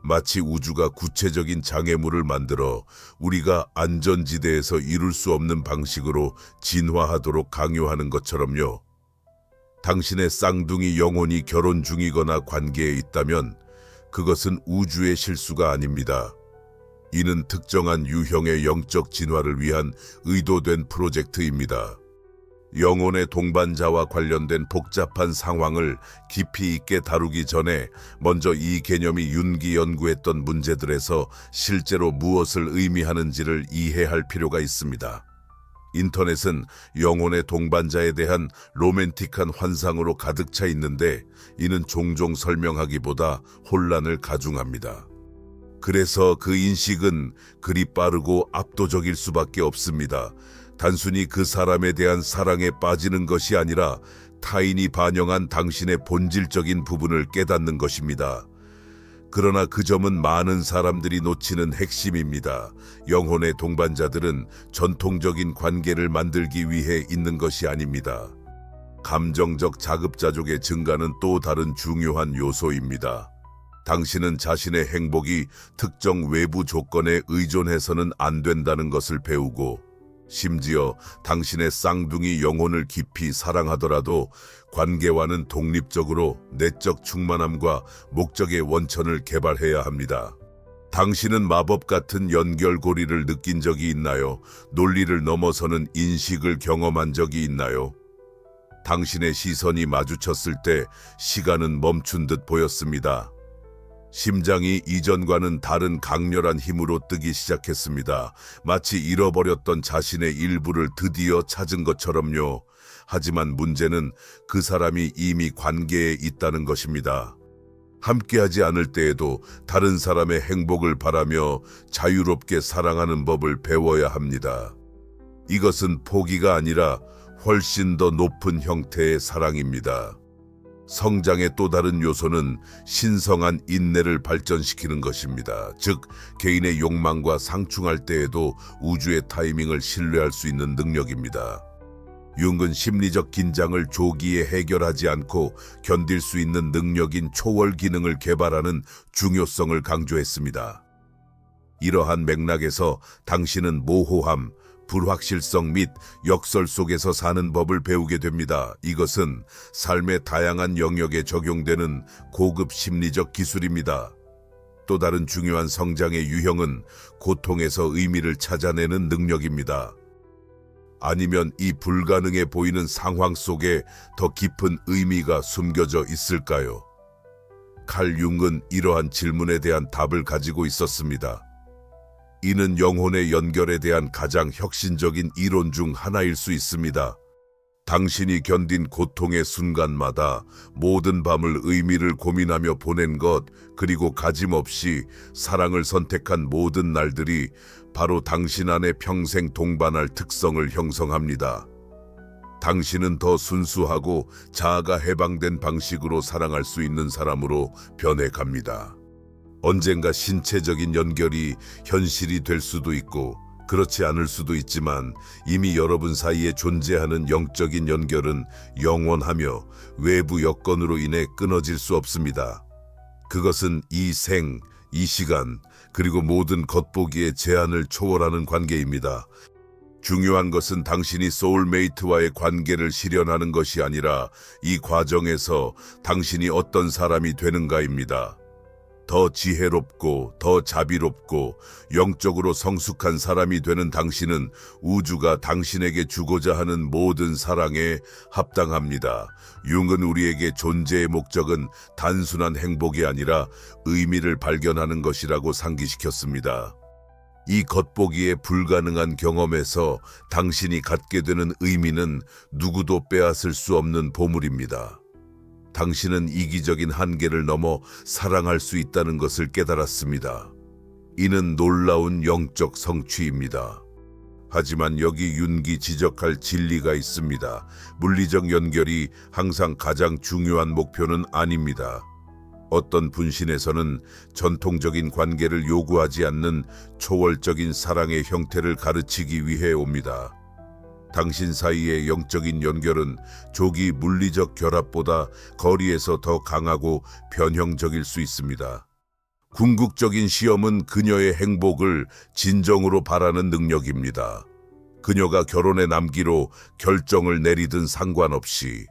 마치 우주가 구체적인 장애물을 만들어 우리가 안전지대에서 이룰 수 없는 방식으로 진화하도록 강요하는 것처럼요. 당신의 쌍둥이 영혼이 결혼 중이거나 관계에 있다면 그것은 우주의 실수가 아닙니다. 이는 특정한 유형의 영적 진화를 위한 의도된 프로젝트입니다. 영혼의 동반자와 관련된 복잡한 상황을 깊이 있게 다루기 전에 먼저 이 개념이 윤기 연구했던 문제들에서 실제로 무엇을 의미하는지를 이해할 필요가 있습니다. 인터넷은 영혼의 동반자에 대한 로맨틱한 환상으로 가득 차 있는데 이는 종종 설명하기보다 혼란을 가중합니다. 그래서 그 인식은 그리 빠르고 압도적일 수밖에 없습니다. 단순히 그 사람에 대한 사랑에 빠지는 것이 아니라 타인이 반영한 당신의 본질적인 부분을 깨닫는 것입니다. 그러나 그 점은 많은 사람들이 놓치는 핵심입니다. 영혼의 동반자들은 전통적인 관계를 만들기 위해 있는 것이 아닙니다. 감정적 자급자족의 증가는 또 다른 중요한 요소입니다. 당신은 자신의 행복이 특정 외부 조건에 의존해서는 안 된다는 것을 배우고 심지어 당신의 쌍둥이 영혼을 깊이 사랑하더라도 관계와는 독립적으로 내적 충만함과 목적의 원천을 개발해야 합니다. 당신은 마법 같은 연결고리를 느낀 적이 있나요? 논리를 넘어서는 인식을 경험한 적이 있나요? 당신의 시선이 마주쳤을 때 시간은 멈춘 듯 보였습니다. 심장이 이전과는 다른 강렬한 힘으로 뜨기 시작했습니다. 마치 잃어버렸던 자신의 일부를 드디어 찾은 것처럼요. 하지만 문제는 그 사람이 이미 관계에 있다는 것입니다. 함께하지 않을 때에도 다른 사람의 행복을 바라며 자유롭게 사랑하는 법을 배워야 합니다. 이것은 포기가 아니라 훨씬 더 높은 형태의 사랑입니다. 성장의 또 다른 요소는 신성한 인내를 발전시키는 것입니다. 즉, 개인의 욕망과 상충할 때에도 우주의 타이밍을 신뢰할 수 있는 능력입니다. 융은 심리적 긴장을 조기에 해결하지 않고 견딜 수 있는 능력인 초월 기능을 개발하는 중요성을 강조했습니다. 이러한 맥락에서 당신은 모호함, 불확실성 및 역설 속에서 사는 법을 배우게 됩니다. 이것은 삶의 다양한 영역에 적용되는 고급 심리적 기술입니다. 또 다른 중요한 성장의 유형은 고통에서 의미를 찾아내는 능력입니다. 아니면 이 불가능해 보이는 상황 속에 더 깊은 의미가 숨겨져 있을까요? 칼 융은 이러한 질문에 대한 답을 가지고 있었습니다. 이는 영혼의 연결에 대한 가장 혁신적인 이론 중 하나일 수 있습니다. 당신이 견딘 고통의 순간마다 모든 밤을 의미를 고민하며 보낸 것, 그리고 가짐없이 사랑을 선택한 모든 날들이 바로 당신 안에 평생 동반할 특성을 형성합니다. 당신은 더 순수하고 자아가 해방된 방식으로 사랑할 수 있는 사람으로 변해갑니다. 언젠가 신체적인 연결이 현실이 될 수도 있고 그렇지 않을 수도 있지만 이미 여러분 사이에 존재하는 영적인 연결은 영원하며 외부 여건으로 인해 끊어질 수 없습니다. 그것은 이 생, 이 시간, 그리고 모든 겉보기의 제한을 초월하는 관계입니다. 중요한 것은 당신이 소울메이트와의 관계를 실현하는 것이 아니라 이 과정에서 당신이 어떤 사람이 되는가입니다. 더 지혜롭고 더 자비롭고 영적으로 성숙한 사람이 되는 당신은 우주가 당신에게 주고자 하는 모든 사랑에 합당합니다. 융은 우리에게 존재의 목적은 단순한 행복이 아니라 의미를 발견하는 것이라고 상기시켰습니다. 이 겉보기에 불가능한 경험에서 당신이 갖게 되는 의미는 누구도 빼앗을 수 없는 보물입니다. 당신은 이기적인 한계를 넘어 사랑할 수 있다는 것을 깨달았습니다. 이는 놀라운 영적 성취입니다. 하지만 여기 윤기 지적할 진리가 있습니다. 물리적 연결이 항상 가장 중요한 목표는 아닙니다. 어떤 분신에서는 전통적인 관계를 요구하지 않는 초월적인 사랑의 형태를 가르치기 위해 옵니다. 당신 사이의 영적인 연결은 조기 물리적 결합보다 거리에서 더 강하고 변형적일 수 있습니다. 궁극적인 시험은 그녀의 행복을 진정으로 바라는 능력입니다. 그녀가 결혼에 남기로 결정을 내리든 상관없이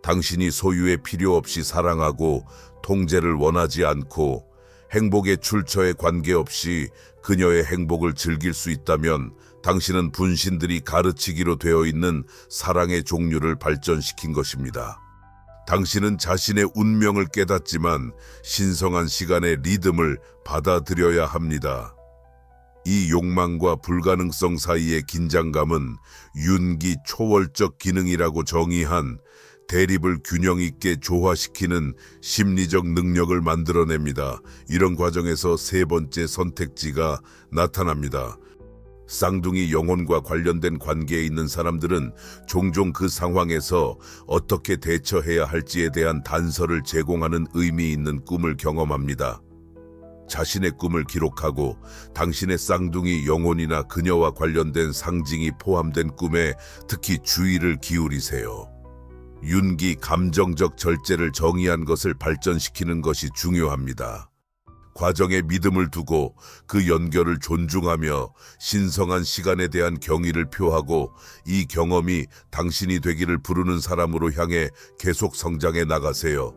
당신이 소유의 필요 없이 사랑하고 통제를 원하지 않고 행복의 출처에 관계없이 그녀의 행복을 즐길 수 있다면 당신은 분신들이 가르치기로 되어 있는 사랑의 종류를 발전시킨 것입니다. 당신은 자신의 운명을 깨닫지만 신성한 시간의 리듬을 받아들여야 합니다. 이 욕망과 불가능성 사이의 긴장감은 윤기 초월적 기능이라고 정의한 대립을 균형 있게 조화시키는 심리적 능력을 만들어냅니다. 이런 과정에서 세 번째 선택지가 나타납니다. 쌍둥이 영혼과 관련된 관계에 있는 사람들은 종종 그 상황에서 어떻게 대처해야 할지에 대한 단서를 제공하는 의미 있는 꿈을 경험합니다. 자신의 꿈을 기록하고 당신의 쌍둥이 영혼이나 그녀와 관련된 상징이 포함된 꿈에 특히 주의를 기울이세요. 윤기 감정적 절제를 정의한 것을 발전시키는 것이 중요합니다. 과정에 믿음을 두고 그 연결을 존중하며 신성한 시간에 대한 경의를 표하고 이 경험이 당신이 되기를 부르는 사람으로 향해 계속 성장해 나가세요.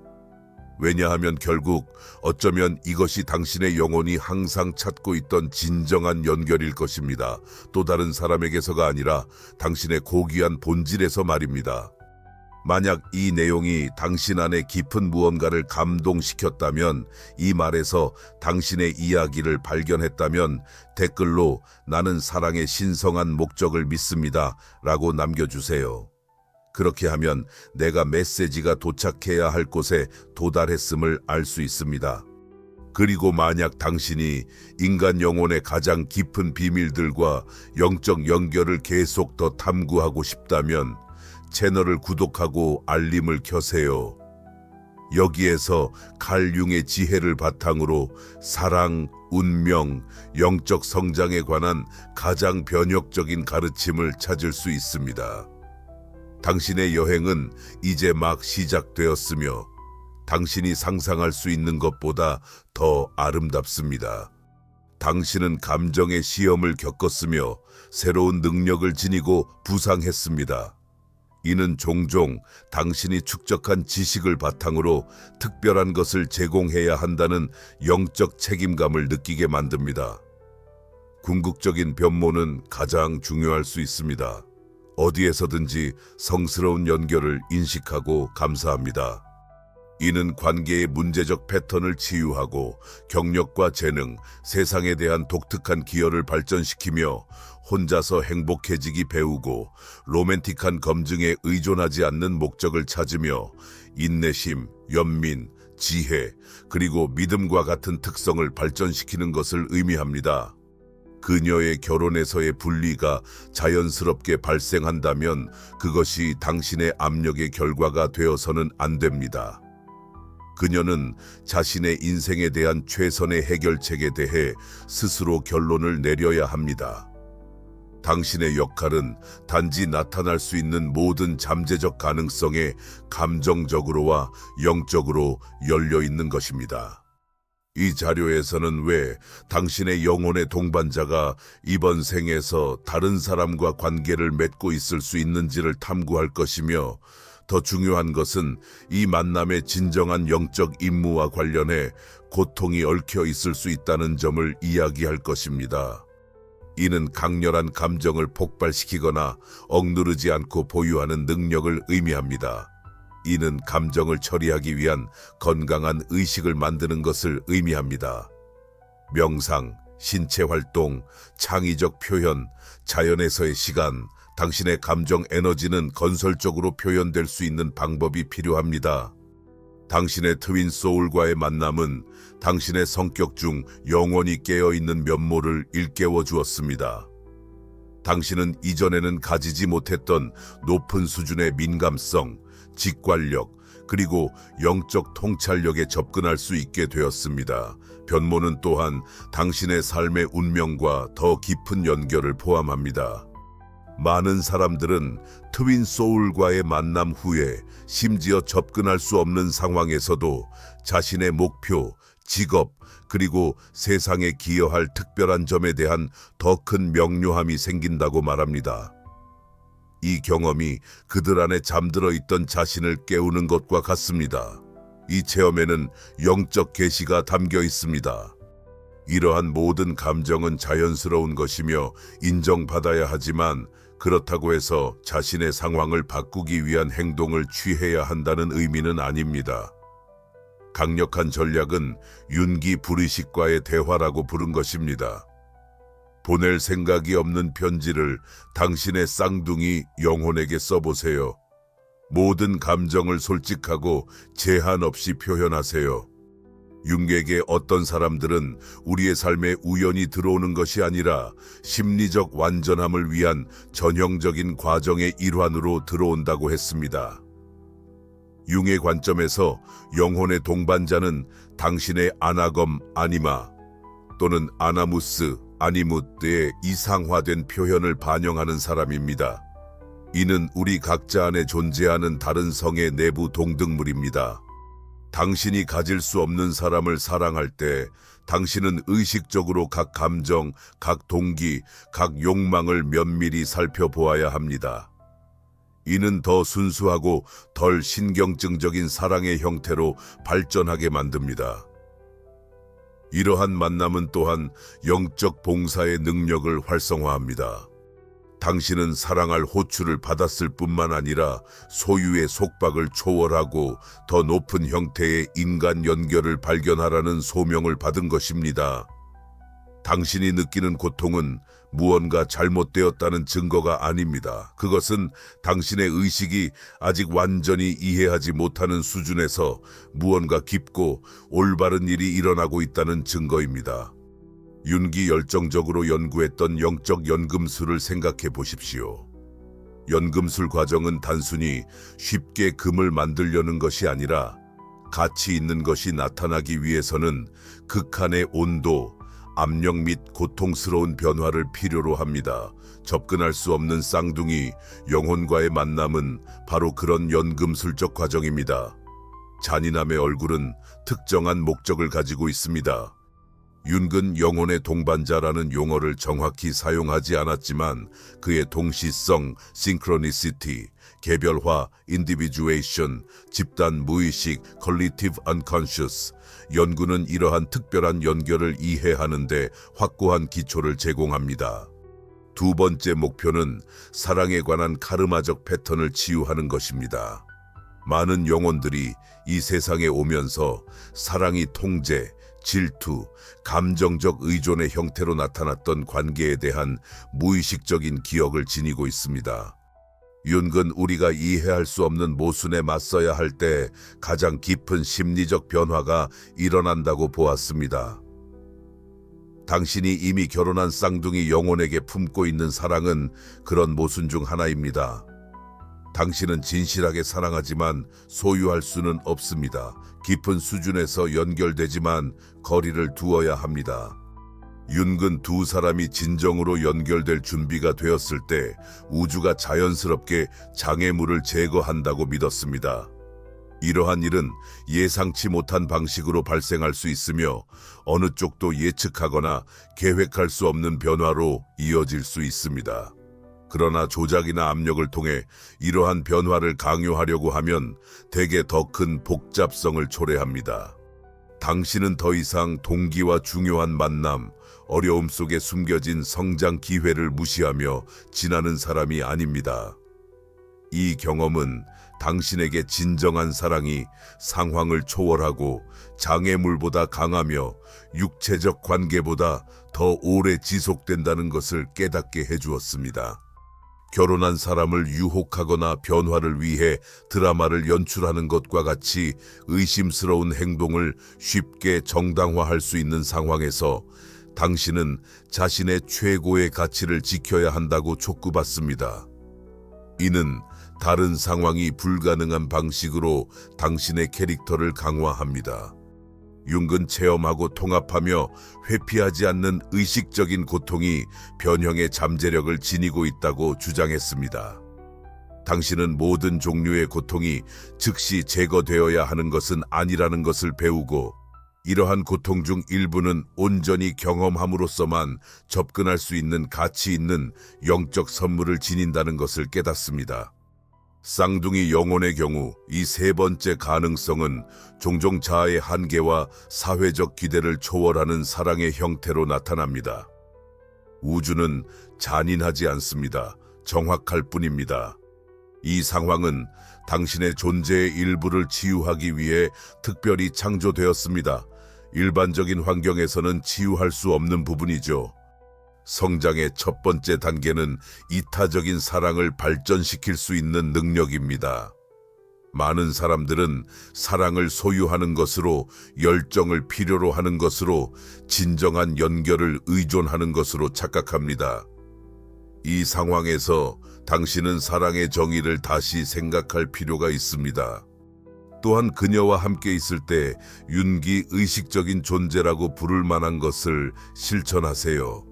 왜냐하면 결국 어쩌면 이것이 당신의 영혼이 항상 찾고 있던 진정한 연결일 것입니다. 또 다른 사람에게서가 아니라 당신의 고귀한 본질에서 말입니다. 만약 이 내용이 당신 안에 깊은 무언가를 감동시켰다면, 이 말에서 당신의 이야기를 발견했다면 댓글로 나는 사랑의 신성한 목적을 믿습니다 라고 남겨주세요. 그렇게 하면 내가 메시지가 도착해야 할 곳에 도달했음을 알 수 있습니다. 그리고 만약 당신이 인간 영혼의 가장 깊은 비밀들과 영적 연결을 계속 더 탐구하고 싶다면 채널을 구독하고 알림을 켜세요. 여기에서 칼 융의 지혜를 바탕으로 사랑, 운명, 영적 성장에 관한 가장 변혁적인 가르침을 찾을 수 있습니다. 당신의 여행은 이제 막 시작되었으며 당신이 상상할 수 있는 것보다 더 아름답습니다. 당신은 감정의 시험을 겪었으며 새로운 능력을 지니고 부상했습니다. 이는 종종 당신이 축적한 지식을 바탕으로 특별한 것을 제공해야 한다는 영적 책임감을 느끼게 만듭니다. 궁극적인 변모는 가장 중요할 수 있습니다. 어디에서든지 성스러운 연결을 인식하고 감사합니다. 이는 관계의 문제적 패턴을 치유하고 경력과 재능, 세상에 대한 독특한 기여를 발전시키며 혼자서 행복해지기 배우고 로맨틱한 검증에 의존하지 않는 목적을 찾으며 인내심, 연민, 지혜, 그리고 믿음과 같은 특성을 발전시키는 것을 의미합니다. 그녀의 결혼에서의 분리가 자연스럽게 발생한다면 그것이 당신의 압력의 결과가 되어서는 안 됩니다. 그녀는 자신의 인생에 대한 최선의 해결책에 대해 스스로 결론을 내려야 합니다. 당신의 역할은 단지 나타날 수 있는 모든 잠재적 가능성에 감정적으로와 영적으로 열려 있는 것입니다. 이 자료에서는 왜 당신의 영혼의 동반자가 이번 생에서 다른 사람과 관계를 맺고 있을 수 있는지를 탐구할 것이며, 더 중요한 것은 이 만남의 진정한 영적 임무와 관련해 고통이 얽혀 있을 수 있다는 점을 이야기할 것입니다. 이는 강렬한 감정을 폭발시키거나 억누르지 않고 보유하는 능력을 의미합니다. 이는 감정을 처리하기 위한 건강한 의식을 만드는 것을 의미합니다. 명상, 신체 활동, 창의적 표현, 자연에서의 시간, 당신의 감정 에너지는 건설적으로 표현될 수 있는 방법이 필요합니다. 당신의 트윈 소울과의 만남은 당신의 성격 중 영원히 깨어있는 면모를 일깨워 주었습니다. 당신은 이전에는 가지지 못했던 높은 수준의 민감성, 직관력, 그리고 영적 통찰력에 접근할 수 있게 되었습니다. 변모는 또한 당신의 삶의 운명과 더 깊은 연결을 포함합니다. 많은 사람들은 트윈 소울과의 만남 후에 심지어 접근할 수 없는 상황에서도 자신의 목표, 직업, 그리고 세상에 기여할 특별한 점에 대한 더 큰 명료함이 생긴다고 말합니다. 이 경험이 그들 안에 잠들어 있던 자신을 깨우는 것과 같습니다. 이 체험에는 영적 계시가 담겨 있습니다. 이러한 모든 감정은 자연스러운 것이며 인정받아야 하지만 그렇다고 해서 자신의 상황을 바꾸기 위한 행동을 취해야 한다는 의미는 아닙니다. 강력한 전략은 윤기 불의식과의 대화라고 부른 것입니다. 보낼 생각이 없는 편지를 당신의 쌍둥이 영혼에게 써보세요. 모든 감정을 솔직하고 제한 없이 표현하세요. 윤객의 어떤 사람들은 우리의 삶에 우연히 들어오는 것이 아니라 심리적 완전함을 위한 전형적인 과정의 일환으로 들어온다고 했습니다. 융의 관점에서 영혼의 동반자는 당신의 아나검 아니마 또는 아나무스 아니무트의 이상화된 표현을 반영하는 사람입니다. 이는 우리 각자 안에 존재하는 다른 성의 내부 동등물입니다. 당신이 가질 수 없는 사람을 사랑할 때 당신은 의식적으로 각 감정, 각 동기, 각 욕망을 면밀히 살펴보아야 합니다. 이는 더 순수하고 덜 신경증적인 사랑의 형태로 발전하게 만듭니다. 이러한 만남은 또한 영적 봉사의 능력을 활성화합니다. 당신은 사랑할 호출을 받았을 뿐만 아니라 소유의 속박을 초월하고 더 높은 형태의 인간 연결을 발견하라는 소명을 받은 것입니다. 당신이 느끼는 고통은 무언가 잘못되었다는 증거가 아닙니다. 그것은 당신의 의식이 아직 완전히 이해하지 못하는 수준에서 무언가 깊고 올바른 일이 일어나고 있다는 증거입니다. 윤기 열정적으로 연구했던 영적 연금술을 생각해 보십시오. 연금술 과정은 단순히 쉽게 금을 만들려는 것이 아니라 가치 있는 것이 나타나기 위해서는 극한의 온도, 압력 및 고통스러운 변화를 필요로 합니다. 접근할 수 없는 쌍둥이 영혼과의 만남은 바로 그런 연금술적 과정입니다. 잔인함의 얼굴은 특정한 목적을 가지고 있습니다. 윤근 영혼의 동반자라는 용어를 정확히 사용하지 않았지만 그의 동시성, synchronicity, 개별화, individuation, 집단 무의식, collective unconscious, 연구는 이러한 특별한 연결을 이해하는 데 확고한 기초를 제공합니다. 두 번째 목표는 사랑에 관한 카르마적 패턴을 치유하는 것입니다. 많은 영혼들이 이 세상에 오면서 사랑이 통제, 질투, 감정적 의존의 형태로 나타났던 관계에 대한 무의식적인 기억을 지니고 있습니다. 윤근 우리가 이해할 수 없는 모순에 맞서야 할 때 가장 깊은 심리적 변화가 일어난다고 보았습니다. 당신이 이미 결혼한 쌍둥이 영혼에게 품고 있는 사랑은 그런 모순 중 하나입니다. 당신은 진실하게 사랑하지만 소유할 수는 없습니다. 깊은 수준에서 연결되지만 거리를 두어야 합니다. 윤근 두 사람이 진정으로 연결될 준비가 되었을 때 우주가 자연스럽게 장애물을 제거한다고 믿었습니다. 이러한 일은 예상치 못한 방식으로 발생할 수 있으며 어느 쪽도 예측하거나 계획할 수 없는 변화로 이어질 수 있습니다. 그러나 조작이나 압력을 통해 이러한 변화를 강요하려고 하면 대개 더 큰 복잡성을 초래합니다. 당신은 더 이상 동기와 중요한 만남, 어려움 속에 숨겨진 성장 기회를 무시하며 지나는 사람이 아닙니다. 이 경험은 당신에게 진정한 사랑이 상황을 초월하고 장애물보다 강하며 육체적 관계보다 더 오래 지속된다는 것을 깨닫게 해주었습니다. 결혼한 사람을 유혹하거나 변화를 위해 드라마를 연출하는 것과 같이 의심스러운 행동을 쉽게 정당화할 수 있는 상황에서 당신은 자신의 최고의 가치를 지켜야 한다고 촉구받습니다. 이는 다른 상황이 불가능한 방식으로 당신의 캐릭터를 강화합니다. 윤근 체험하고 통합하며 회피하지 않는 의식적인 고통이 변형의 잠재력을 지니고 있다고 주장했습니다. 당신은 모든 종류의 고통이 즉시 제거되어야 하는 것은 아니라는 것을 배우고 이러한 고통 중 일부는 온전히 경험함으로써만 접근할 수 있는 가치 있는 영적 선물을 지닌다는 것을 깨닫습니다. 쌍둥이 영혼의 경우 이 세 번째 가능성은 종종 자아의 한계와 사회적 기대를 초월하는 사랑의 형태로 나타납니다. 우주는 잔인하지 않습니다. 정확할 뿐입니다. 이 상황은 당신의 존재의 일부를 치유하기 위해 특별히 창조되었습니다. 일반적인 환경에서는 치유할 수 없는 부분이죠. 성장의 첫 번째 단계는 이타적인 사랑을 발전시킬 수 있는 능력입니다. 많은 사람들은 사랑을 소유하는 것으로, 열정을 필요로 하는 것으로, 진정한 연결을 의존하는 것으로 착각합니다. 이 상황에서 당신은 사랑의 정의를 다시 생각할 필요가 있습니다. 또한 그녀와 함께 있을 때 윤기 의식적인 존재라고 부를 만한 것을 실천하세요.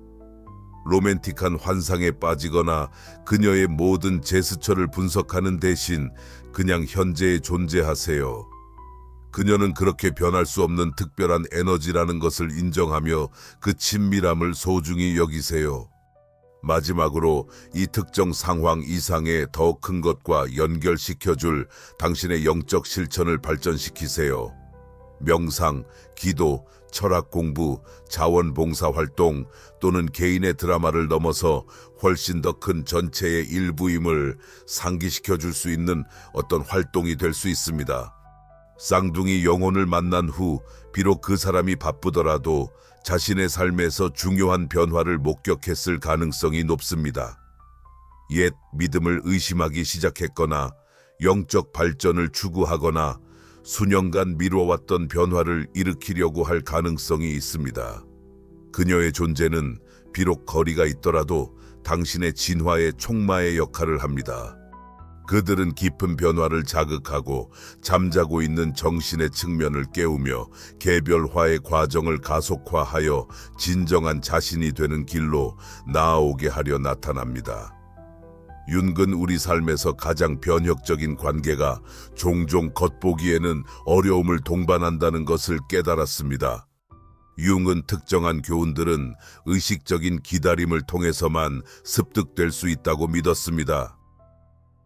로맨틱한 환상에 빠지거나 그녀의 모든 제스처를 분석하는 대신 그냥 현재에 존재하세요. 그녀는 그렇게 변할 수 없는 특별한 에너지라는 것을 인정하며 그 친밀함을 소중히 여기세요. 마지막으로 이 특정 상황 이상의 더 큰 것과 연결시켜줄 당신의 영적 실천을 발전시키세요. 명상, 기도, 철학 공부, 자원봉사 활동 또는 개인의 드라마를 넘어서 훨씬 더 큰 전체의 일부임을 상기시켜줄 수 있는 어떤 활동이 될 수 있습니다. 쌍둥이 영혼을 만난 후 비록 그 사람이 바쁘더라도 자신의 삶에서 중요한 변화를 목격했을 가능성이 높습니다. 옛 믿음을 의심하기 시작했거나 영적 발전을 추구하거나 수년간 미뤄왔던 변화를 일으키려고 할 가능성이 있습니다. 그녀의 존재는 비록 거리가 있더라도 당신의 진화의 촉마의 역할을 합니다. 그들은 깊은 변화를 자극하고 잠자고 있는 정신의 측면을 깨우며 개별화의 과정을 가속화하여 진정한 자신이 되는 길로 나아오게 하려 나타납니다. 윤근 우리 삶에서 가장 변혁적인 관계가 종종 겉보기에는 어려움을 동반한다는 것을 깨달았습니다. 융은 특정한 교훈들은 의식적인 기다림을 통해서만 습득될 수 있다고 믿었습니다.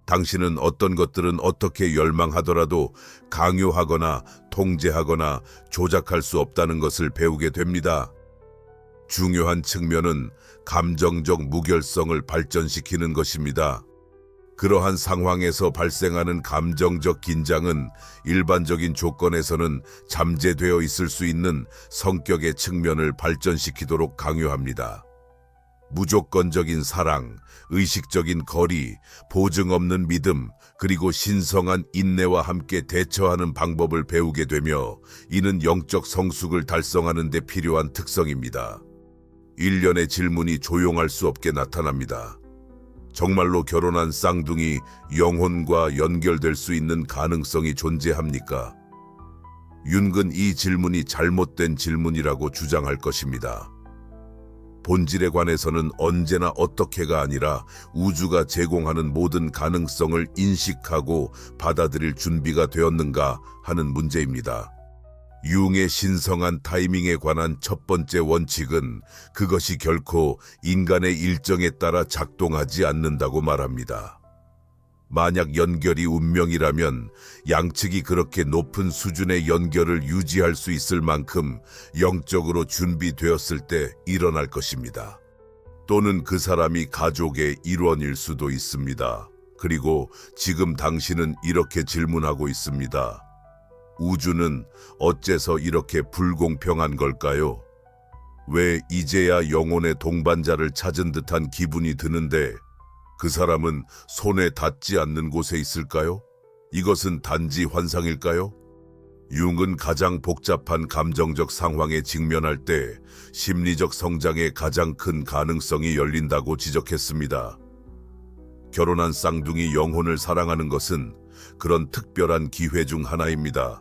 당신은 어떤 것들은 어떻게 열망하더라도 강요하거나 통제하거나 조작할 수 없다는 것을 배우게 됩니다. 중요한 측면은 감정적 무결성을 발전시키는 것입니다. 그러한 상황에서 발생하는 감정적 긴장은 일반적인 조건에서는 잠재되어 있을 수 있는 성격의 측면을 발전시키도록 강요합니다. 무조건적인 사랑, 의식적인 거리, 보증 없는 믿음, 그리고 신성한 인내와 함께 대처하는 방법을 배우게 되며 이는 영적 성숙을 달성하는 데 필요한 특성입니다. 일련의 질문이 조용할 수 없게 나타납니다. 정말로 결혼한 쌍둥이 영혼과 연결될 수 있는 가능성이 존재합니까? 윤근 이 질문이 잘못된 질문이라고 주장할 것입니다. 본질에 관해서는 언제나 어떻게가 아니라 우주가 제공하는 모든 가능성을 인식하고 받아들일 준비가 되었는가 하는 문제입니다. 융의 신성한 타이밍에 관한 첫 번째 원칙은 그것이 결코 인간의 일정에 따라 작동하지 않는다고 말합니다. 만약 연결이 운명이라면 양측이 그렇게 높은 수준의 연결을 유지할 수 있을 만큼 영적으로 준비되었을 때 일어날 것입니다. 또는 그 사람이 가족의 일원일 수도 있습니다. 그리고 지금 당신은 이렇게 질문하고 있습니다. 우주는 어째서 이렇게 불공평한 걸까요? 왜 이제야 영혼의 동반자를 찾은 듯한 기분이 드는데 그 사람은 손에 닿지 않는 곳에 있을까요? 이것은 단지 환상일까요? 융은 가장 복잡한 감정적 상황에 직면할 때 심리적 성장의 가장 큰 가능성이 열린다고 지적했습니다. 결혼한 쌍둥이 영혼을 사랑하는 것은 그런 특별한 기회 중 하나입니다.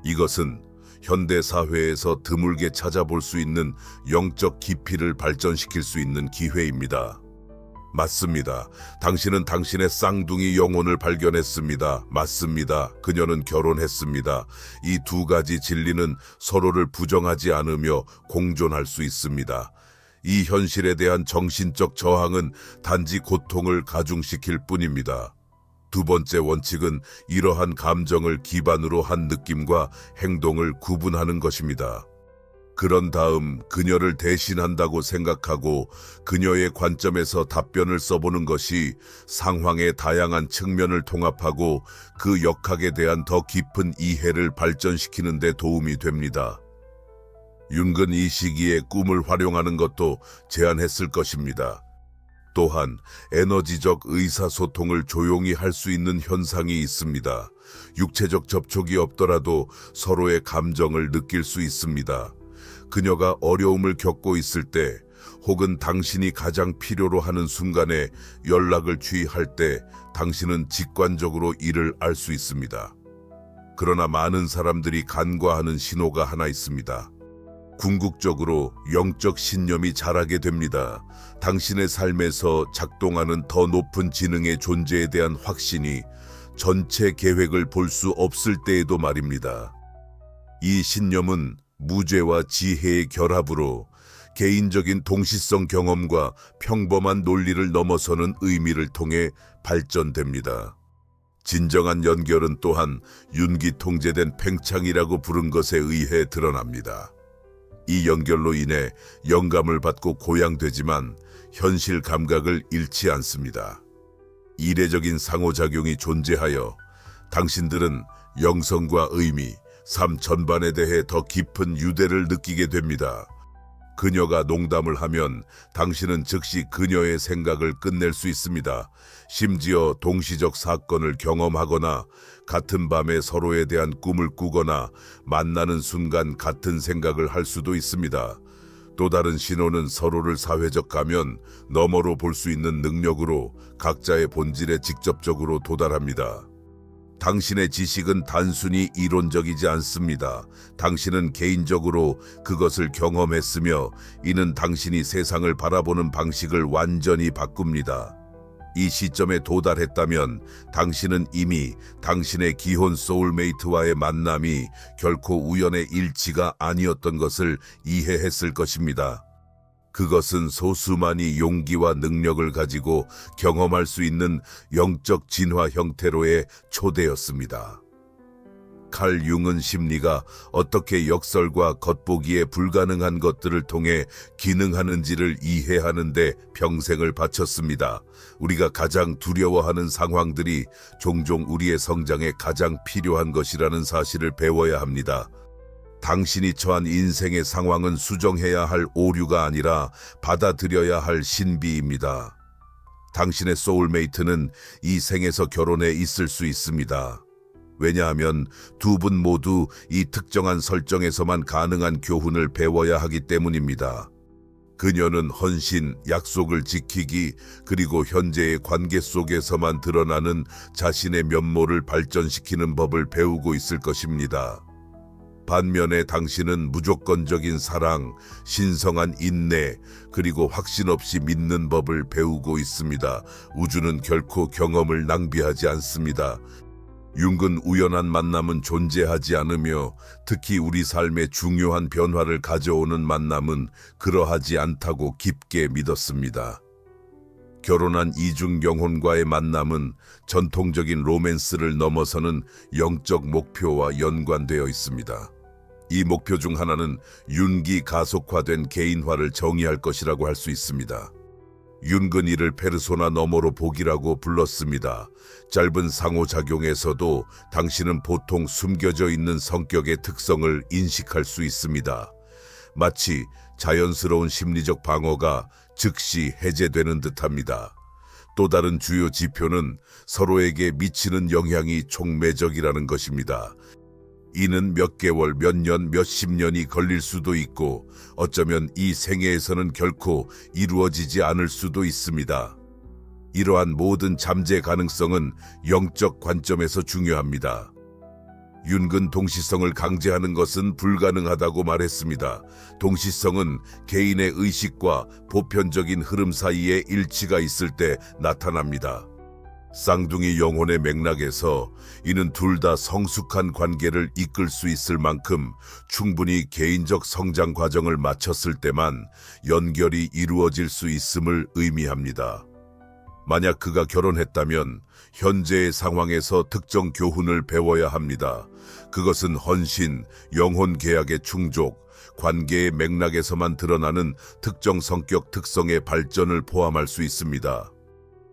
이것은 현대 사회에서 드물게 찾아볼 수 있는 영적 깊이를 발전시킬 수 있는 기회입니다. 맞습니다. 당신은 당신의 쌍둥이 영혼을 발견했습니다. 맞습니다. 그녀는 결혼했습니다. 이 두 가지 진리는 서로를 부정하지 않으며 공존할 수 있습니다. 이 현실에 대한 정신적 저항은 단지 고통을 가중시킬 뿐입니다. 두 번째 원칙은 이러한 감정을 기반으로 한 느낌과 행동을 구분하는 것입니다. 그런 다음 그녀를 대신한다고 생각하고 그녀의 관점에서 답변을 써보는 것이 상황의 다양한 측면을 통합하고 그 역학에 대한 더 깊은 이해를 발전시키는 데 도움이 됩니다. 윤근 이 시기에 꿈을 활용하는 것도 제안했을 것입니다. 또한 에너지적 의사소통을 조용히 할 수 있는 현상이 있습니다. 육체적 접촉이 없더라도 서로의 감정을 느낄 수 있습니다. 그녀가 어려움을 겪고 있을 때 혹은 당신이 가장 필요로 하는 순간에 연락을 취할 때 당신은 직관적으로 이를 알 수 있습니다. 그러나 많은 사람들이 간과하는 신호가 하나 있습니다. 궁극적으로 영적 신념이 자라게 됩니다. 당신의 삶에서 작동하는 더 높은 지능의 존재에 대한 확신이 전체 계획을 볼 수 없을 때에도 말입니다. 이 신념은 무죄와 지혜의 결합으로 개인적인 동시성 경험과 평범한 논리를 넘어서는 의미를 통해 발전됩니다. 진정한 연결은 또한 윤기 통제된 팽창이라고 부른 것에 의해 드러납니다. 이 연결로 인해 영감을 받고 고양되지만 현실 감각을 잃지 않습니다. 이례적인 상호작용이 존재하여 당신들은 영성과 의미, 삶 전반에 대해 더 깊은 유대를 느끼게 됩니다. 그녀가 농담을 하면 당신은 즉시 그녀의 생각을 끝낼 수 있습니다. 심지어 동시적 사건을 경험하거나 같은 밤에 서로에 대한 꿈을 꾸거나 만나는 순간 같은 생각을 할 수도 있습니다. 또 다른 신호는 서로를 사회적 가면 너머로 볼 수 있는 능력으로 각자의 본질에 직접적으로 도달합니다. 당신의 지식은 단순히 이론적이지 않습니다. 당신은 개인적으로 그것을 경험했으며 이는 당신이 세상을 바라보는 방식을 완전히 바꿉니다. 이 시점에 도달했다면 당신은 이미 당신의 기혼 소울메이트와의 만남이 결코 우연의 일치가 아니었던 것을 이해했을 것입니다. 그것은 소수만이 용기와 능력을 가지고 경험할 수 있는 영적 진화 형태로의 초대였습니다. 칼 융은 심리가 어떻게 역설과 겉보기에 불가능한 것들을 통해 기능하는지를 이해하는 데 평생을 바쳤습니다. 우리가 가장 두려워하는 상황들이 종종 우리의 성장에 가장 필요한 것이라는 사실을 배워야 합니다. 당신이 처한 인생의 상황은 수정해야 할 오류가 아니라 받아들여야 할 신비입니다. 당신의 소울메이트는 이 생에서 결혼해 있을 수 있습니다. 왜냐하면 두 분 모두 이 특정한 설정에서만 가능한 교훈을 배워야 하기 때문입니다. 그녀는 헌신, 약속을 지키기, 그리고 현재의 관계 속에서만 드러나는 자신의 면모를 발전시키는 법을 배우고 있을 것입니다. 반면에 당신은 무조건적인 사랑, 신성한 인내, 그리고 확신 없이 믿는 법을 배우고 있습니다. 우주는 결코 경험을 낭비하지 않습니다. 융은 우연한 만남은 존재하지 않으며 특히 우리 삶에 중요한 변화를 가져오는 만남은 그러하지 않다고 깊게 믿었습니다. 결혼한 이중 영혼과의 만남은 전통적인 로맨스를 넘어서는 영적 목표와 연관되어 있습니다. 이 목표 중 하나는 윤기 가속화된 개인화를 정의할 것이라고 할 수 있습니다. 윤은 이를 페르소나 너머로 보기라고 불렀습니다. 짧은 상호작용에서도 당신은 보통 숨겨져 있는 성격의 특성을 인식할 수 있습니다. 마치 자연스러운 심리적 방어가 즉시 해제되는 듯합니다. 또 다른 주요 지표는 서로에게 미치는 영향이 촉매적이라는 것입니다. 이는 몇 개월, 몇 년, 몇십 년이 걸릴 수도 있고 어쩌면 이 생애에서는 결코 이루어지지 않을 수도 있습니다. 이러한 모든 잠재 가능성은 영적 관점에서 중요합니다. 윤근 동시성을 강제하는 것은 불가능하다고 말했습니다. 동시성은 개인의 의식과 보편적인 흐름 사이에 일치가 있을 때 나타납니다. 쌍둥이 영혼의 맥락에서 이는 둘 다 성숙한 관계를 이끌 수 있을 만큼 충분히 개인적 성장 과정을 마쳤을 때만 연결이 이루어질 수 있음을 의미합니다. 만약 그가 결혼했다면 현재의 상황에서 특정 교훈을 배워야 합니다. 그것은 헌신, 영혼 계약의 충족, 관계의 맥락에서만 드러나는 특정 성격 특성의 발전을 포함할 수 있습니다.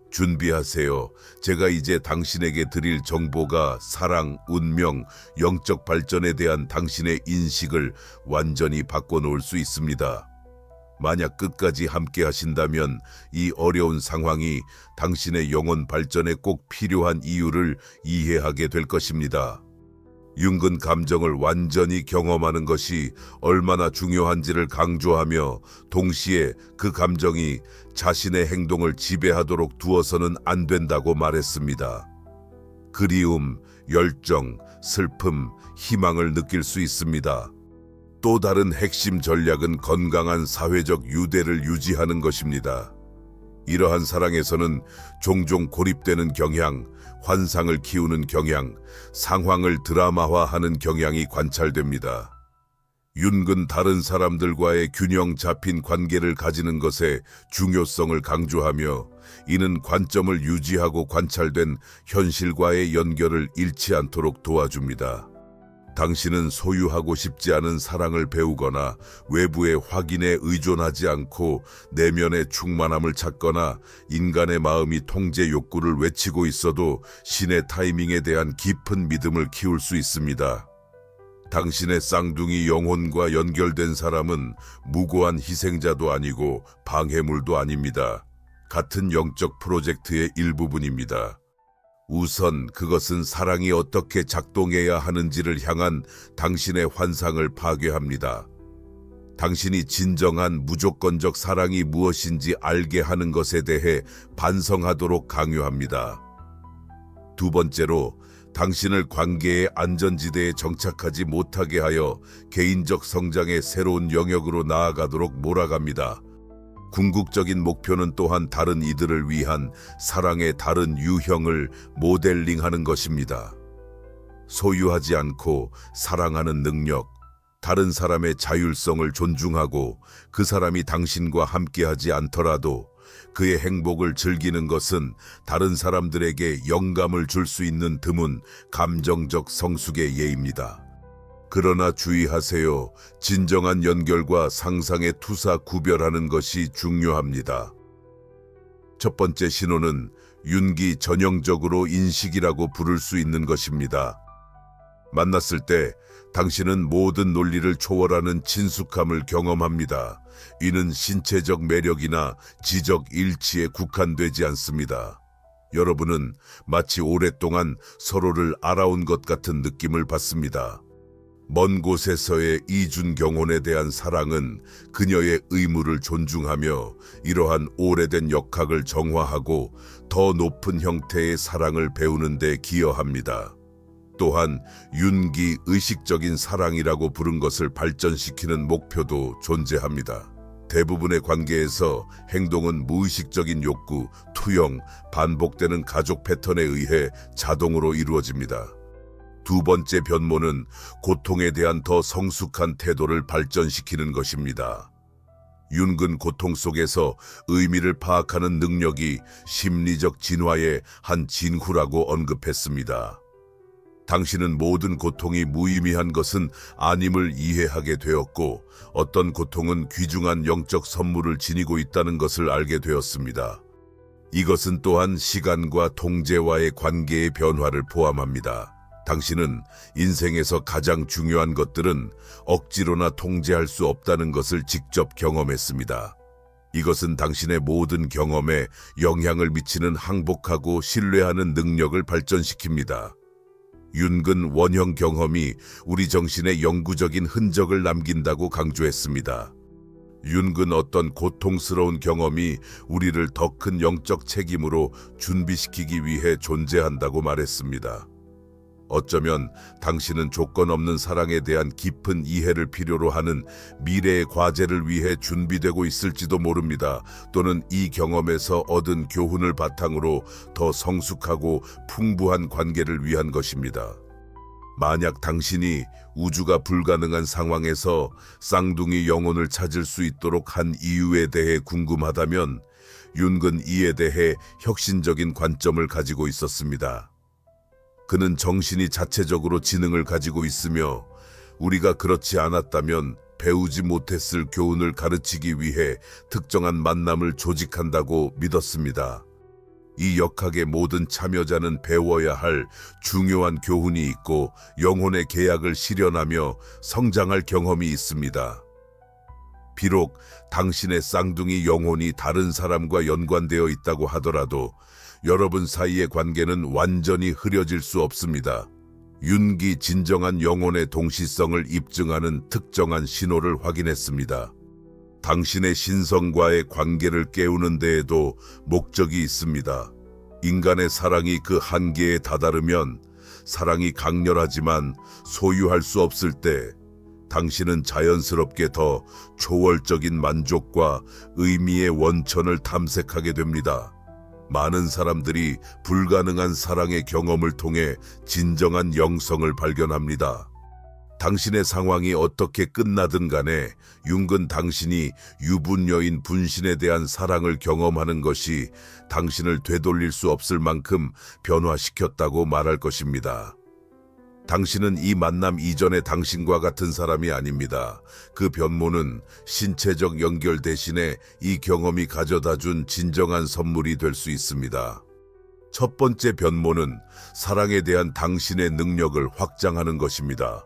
준비하세요. 제가 이제 당신에게 드릴 정보가 사랑, 운명, 영적 발전에 대한 당신의 인식을 완전히 바꿔놓을 수 있습니다. 만약 끝까지 함께 하신다면 이 어려운 상황이 당신의 영혼 발전에 꼭 필요한 이유를 이해하게 될 것입니다. 윤근 감정을 완전히 경험하는 것이 얼마나 중요한지를 강조하며 동시에 그 감정이 자신의 행동을 지배하도록 두어서는 안 된다고 말했습니다. 그리움, 열정, 슬픔, 희망을 느낄 수 있습니다. 또 다른 핵심 전략은 건강한 사회적 유대를 유지하는 것입니다. 이러한 사랑에서는 종종 고립되는 경향, 환상을 키우는 경향, 상황을 드라마화하는 경향이 관찰됩니다. 윤근 다른 사람들과의 균형 잡힌 관계를 가지는 것의 중요성을 강조하며 이는 관점을 유지하고 관찰된 현실과의 연결을 잃지 않도록 도와줍니다. 당신은 소유하고 싶지 않은 사랑을 배우거나 외부의 확인에 의존하지 않고 내면의 충만함을 찾거나 인간의 마음이 통제 욕구를 외치고 있어도 신의 타이밍에 대한 깊은 믿음을 키울 수 있습니다. 당신의 쌍둥이 영혼과 연결된 사람은 무고한 희생자도 아니고 방해물도 아닙니다. 같은 영적 프로젝트의 일부분입니다. 우선 그것은 사랑이 어떻게 작동해야 하는지를 향한 당신의 환상을 파괴합니다. 당신이 진정한 무조건적 사랑이 무엇인지 알게 하는 것에 대해 반성하도록 강요합니다. 두 번째로, 당신을 관계의 안전지대에 정착하지 못하게 하여 개인적 성장의 새로운 영역으로 나아가도록 몰아갑니다. 궁극적인 목표는 또한 다른 이들을 위한 사랑의 다른 유형을 모델링하는 것입니다. 소유하지 않고 사랑하는 능력, 다른 사람의 자율성을 존중하고 그 사람이 당신과 함께하지 않더라도 그의 행복을 즐기는 것은 다른 사람들에게 영감을 줄 수 있는 드문 감정적 성숙의 예입니다. 그러나 주의하세요. 진정한 연결과 상상의 투사 구별하는 것이 중요합니다. 첫 번째 신호는 윤기 전형적으로 인식이라고 부를 수 있는 것입니다. 만났을 때 당신은 모든 논리를 초월하는 친숙함을 경험합니다. 이는 신체적 매력이나 지적 일치에 국한되지 않습니다. 여러분은 마치 오랫동안 서로를 알아온 것 같은 느낌을 받습니다. 먼 곳에서의 이준경혼에 대한 사랑은 그녀의 의무를 존중하며 이러한 오래된 역학을 정화하고 더 높은 형태의 사랑을 배우는 데 기여합니다. 또한 윤기 의식적인 사랑이라고 부른 것을 발전시키는 목표도 존재합니다. 대부분의 관계에서 행동은 무의식적인 욕구, 투영, 반복되는 가족 패턴에 의해 자동으로 이루어집니다. 두 번째 변모는 고통에 대한 더 성숙한 태도를 발전시키는 것입니다. 윤근 고통 속에서 의미를 파악하는 능력이 심리적 진화의 한 진후라고 언급했습니다. 당신은 모든 고통이 무의미한 것은 아님을 이해하게 되었고 어떤 고통은 귀중한 영적 선물을 지니고 있다는 것을 알게 되었습니다. 이것은 또한 시간과 통제와의 관계의 변화를 포함합니다. 당신은 인생에서 가장 중요한 것들은 억지로나 통제할 수 없다는 것을 직접 경험했습니다. 이것은 당신의 모든 경험에 영향을 미치는 항복하고 신뢰하는 능력을 발전시킵니다. 윤근 원형 경험이 우리 정신에 영구적인 흔적을 남긴다고 강조했습니다. 윤근 어떤 고통스러운 경험이 우리를 더 큰 영적 책임으로 준비시키기 위해 존재한다고 말했습니다. 어쩌면 당신은 조건 없는 사랑에 대한 깊은 이해를 필요로 하는 미래의 과제를 위해 준비되고 있을지도 모릅니다. 또는 이 경험에서 얻은 교훈을 바탕으로 더 성숙하고 풍부한 관계를 위한 것입니다. 만약 당신이 우주가 불가능한 상황에서 쌍둥이 영혼을 찾을 수 있도록 한 이유에 대해 궁금하다면 윤근 이에 대해 혁신적인 관점을 가지고 있었습니다. 그는 정신이 자체적으로 지능을 가지고 있으며 우리가 그렇지 않았다면 배우지 못했을 교훈을 가르치기 위해 특정한 만남을 조직한다고 믿었습니다. 이 역학의 모든 참여자는 배워야 할 중요한 교훈이 있고 영혼의 계약을 실현하며 성장할 경험이 있습니다. 비록 당신의 쌍둥이 영혼이 다른 사람과 연관되어 있다고 하더라도 여러분 사이의 관계는 완전히 흐려질 수 없습니다. 윤기 진정한 영혼의 동시성을 입증하는 특정한 신호를 확인했습니다. 당신의 신성과의 관계를 깨우는 데에도 목적이 있습니다. 인간의 사랑이 그 한계에 다다르면 사랑이 강렬하지만 소유할 수 없을 때 당신은 자연스럽게 더 초월적인 만족과 의미의 원천을 탐색하게 됩니다. 많은 사람들이 불가능한 사랑의 경험을 통해 진정한 영성을 발견합니다. 당신의 상황이 어떻게 끝나든 간에 윤근 당신이 유부녀인 분신에 대한 사랑을 경험하는 것이 당신을 되돌릴 수 없을 만큼 변화시켰다고 말할 것입니다. 당신은 이 만남 이전의 당신과 같은 사람이 아닙니다. 그 변모는 신체적 연결 대신에 이 경험이 가져다준 진정한 선물이 될 수 있습니다. 첫 번째 변모는 사랑에 대한 당신의 능력을 확장하는 것입니다.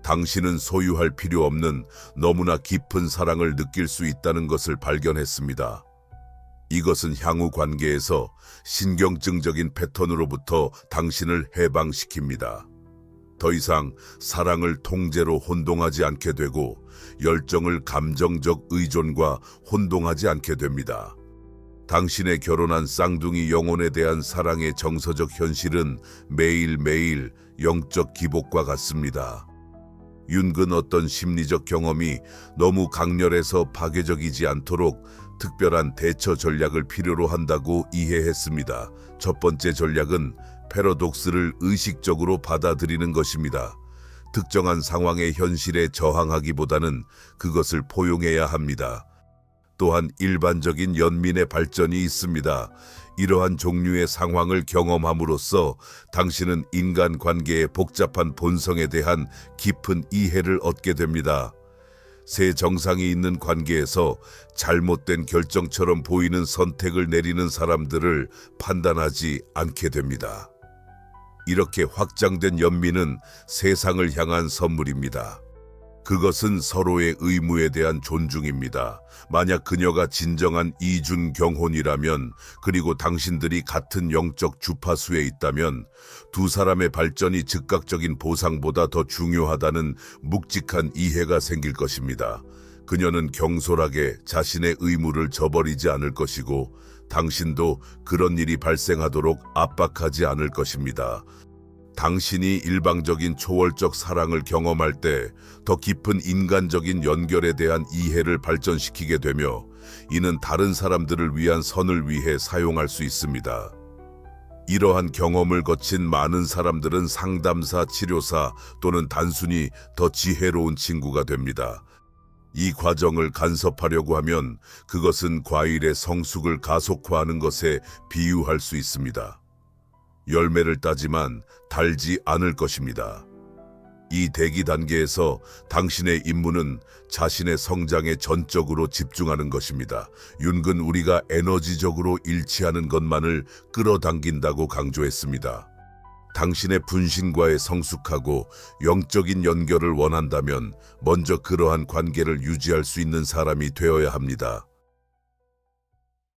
당신은 소유할 필요 없는 너무나 깊은 사랑을 느낄 수 있다는 것을 발견했습니다. 이것은 향후 관계에서 신경증적인 패턴으로부터 당신을 해방시킵니다. 더 이상 사랑을 통제로 혼동하지 않게 되고 열정을 감정적 의존과 혼동하지 않게 됩니다. 당신의 결혼한 쌍둥이 영혼에 대한 사랑의 정서적 현실은 매일매일 영적 기복과 같습니다. 윤근 어떤 심리적 경험이 너무 강렬해서 파괴적이지 않도록 특별한 대처 전략을 필요로 한다고 이해했습니다. 첫 번째 전략은 패러독스를 의식적으로 받아들이는 것입니다. 특정한 상황의 현실에 저항하기보다는 그것을 포용해야 합니다. 또한 일반적인 연민의 발전이 있습니다. 이러한 종류의 상황을 경험함으로써 당신은 인간관계의 복잡한 본성에 대한 깊은 이해를 얻게 됩니다. 새 정상이 있는 관계에서 잘못된 결정처럼 보이는 선택을 내리는 사람들을 판단하지 않게 됩니다. 이렇게 확장된 연민은 세상을 향한 선물입니다. 그것은 서로의 의무에 대한 존중입니다. 만약 그녀가 진정한 이중경혼이라면, 그리고 당신들이 같은 영적 주파수에 있다면 두 사람의 발전이 즉각적인 보상보다 더 중요하다는 묵직한 이해가 생길 것입니다. 그녀는 경솔하게 자신의 의무를 저버리지 않을 것이고 당신도 그런 일이 발생하도록 압박하지 않을 것입니다. 당신이 일방적인 초월적 사랑을 경험할 때 더 깊은 인간적인 연결에 대한 이해를 발전시키게 되며 이는 다른 사람들을 위한 선을 위해 사용할 수 있습니다. 이러한 경험을 거친 많은 사람들은 상담사, 치료사 또는 단순히 더 지혜로운 친구가 됩니다. 이 과정을 간섭하려고 하면 그것은 과일의 성숙을 가속화하는 것에 비유할 수 있습니다. 열매를 따지만 달지 않을 것입니다. 이 대기 단계에서 당신의 임무는 자신의 성장에 전적으로 집중하는 것입니다. 윤근 우리가 에너지적으로 일치하는 것만을 끌어당긴다고 강조했습니다. 당신의 분신과의 성숙하고 영적인 연결을 원한다면 먼저 그러한 관계를 유지할 수 있는 사람이 되어야 합니다.